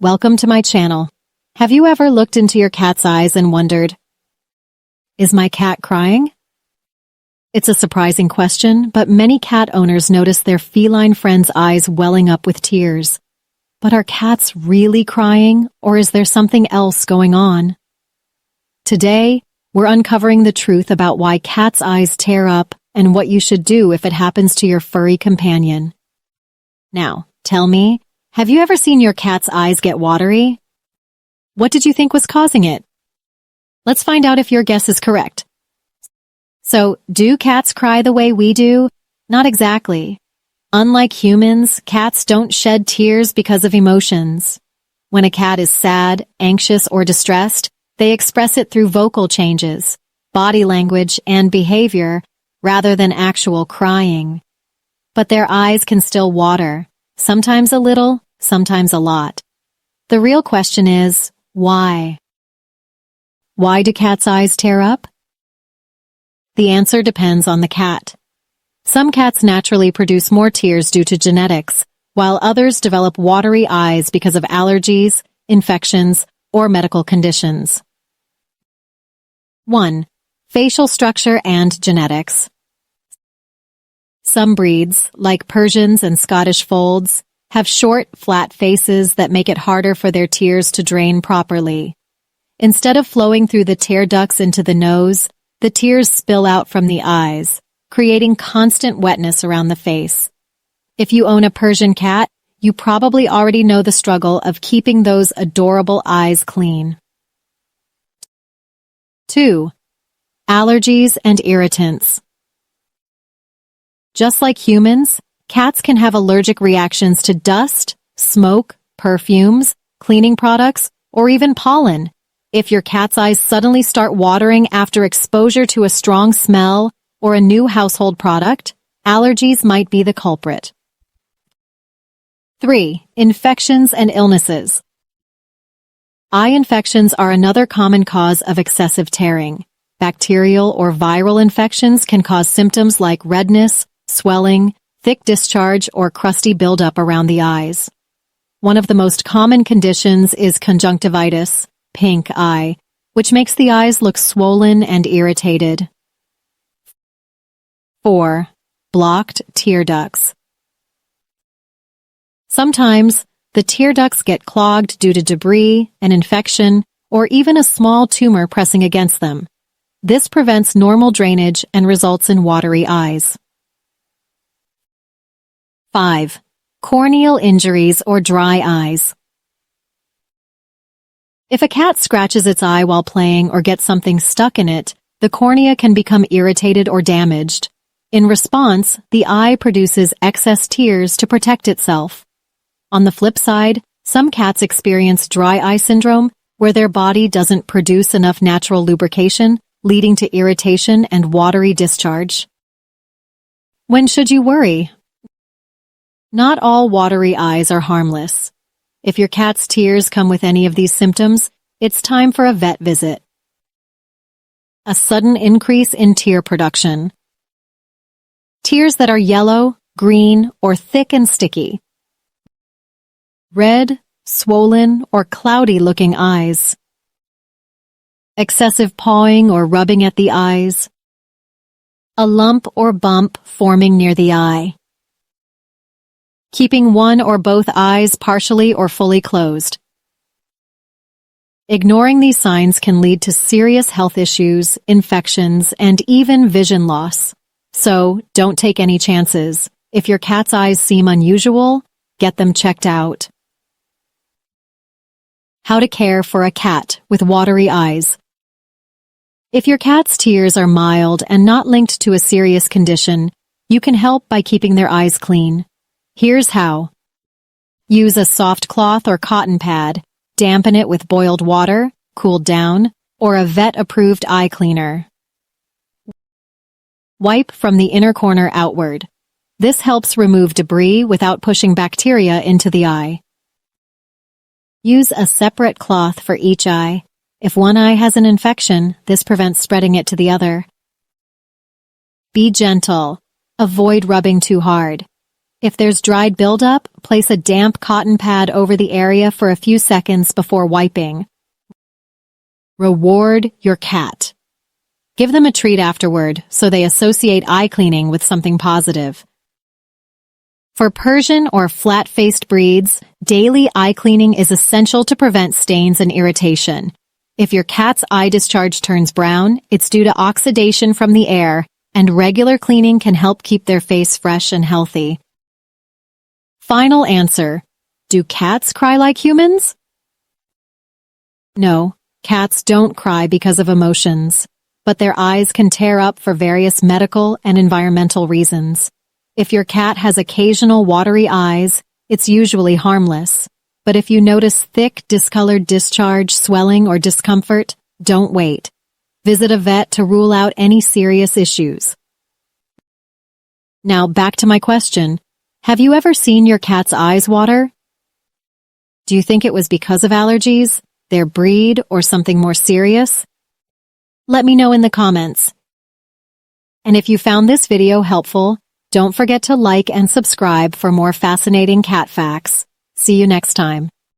Welcome to my channel. Have you ever looked into your cat's eyes and wondered, is my cat crying? It's a surprising question, but many cat owners notice their feline friends' eyes welling up with tears. But are cats really crying, or is there something else going on? Today, we're uncovering the truth about why cats' eyes tear up and what you should do if it happens to your furry companion. Now, tell me, have you ever seen your cat's eyes get watery? What did you think was causing it? Let's find out if your guess is correct. So, do cats cry the way we do? Not exactly. Unlike humans, cats don't shed tears because of emotions. When a cat is sad, anxious, or distressed, they express it through vocal changes, body language, and behavior, rather than actual crying. But their eyes can still water, sometimes a little, sometimes a lot. The real question is, why? Why do cats' eyes tear up? The answer depends on the cat. Some cats naturally produce more tears due to genetics, while others develop watery eyes because of allergies, infections, or medical conditions. 1. Facial structure and genetics. Some breeds, like Persians and Scottish Folds, have short, flat faces that make it harder for their tears to drain properly. Instead of flowing through the tear ducts into the nose, the tears spill out from the eyes, creating constant wetness around the face. If you own a Persian cat, you probably already know the struggle of keeping those adorable eyes clean. 2. Allergies and irritants. Just like humans, cats can have allergic reactions to dust, smoke, perfumes, cleaning products, or even pollen. If your cat's eyes suddenly start watering after exposure to a strong smell or a new household product, allergies might be the culprit. 3. Infections and illnesses. Eye infections are another common cause of excessive tearing. Bacterial or viral infections can cause symptoms like redness, swelling, thick discharge, or crusty buildup around the eyes. One of the most common conditions is conjunctivitis, pink eye, which makes the eyes look swollen and irritated. 4. Blocked tear ducts. Sometimes, the tear ducts get clogged due to debris, an infection, or even a small tumor pressing against them. This prevents normal drainage and results in watery eyes. 5. Corneal injuries or dry eyes. If a cat scratches its eye while playing or gets something stuck in it, the cornea can become irritated or damaged. In response, the eye produces excess tears to protect itself. On the flip side, some cats experience dry eye syndrome, where their body doesn't produce enough natural lubrication, leading to irritation and watery discharge. When should you worry? Not all watery eyes are harmless. If your cat's tears come with any of these symptoms, it's time for a vet visit. A sudden increase in tear production. Tears that are yellow, green, or thick and sticky. Red, swollen, or cloudy-looking eyes. Excessive pawing or rubbing at the eyes. A lump or bump forming near the eye. Keeping one or both eyes partially or fully closed. Ignoring these signs can lead to serious health issues, infections, and even vision loss. So, don't take any chances. If your cat's eyes seem unusual, get them checked out. How to care for a cat with watery eyes. If your cat's tears are mild and not linked to a serious condition, you can help by keeping their eyes clean. Here's how. Use a soft cloth or cotton pad, dampen it with boiled water, cooled down, or a vet-approved eye cleaner. Wipe from the inner corner outward. This helps remove debris without pushing bacteria into the eye. Use a separate cloth for each eye. If one eye has an infection, this prevents spreading it to the other. Be gentle. Avoid rubbing too hard. If there's dried buildup, place a damp cotton pad over the area for a few seconds before wiping. Reward your cat. Give them a treat afterward so they associate eye cleaning with something positive. For Persian or flat-faced breeds, daily eye cleaning is essential to prevent stains and irritation. If your cat's eye discharge turns brown, it's due to oxidation from the air, and regular cleaning can help keep their face fresh and healthy. Final answer. Do cats cry like humans? No, cats don't cry because of emotions, but their eyes can tear up for various medical and environmental reasons. If your cat has occasional watery eyes, it's usually harmless. But if you notice thick, discolored discharge, swelling, or discomfort, don't wait. Visit a vet to rule out any serious issues. Now back to my question. Have you ever seen your cat's eyes water? Do you think it was because of allergies, their breed, or something more serious? Let me know in the comments. And if you found this video helpful, don't forget to like and subscribe for more fascinating cat facts. See you next time.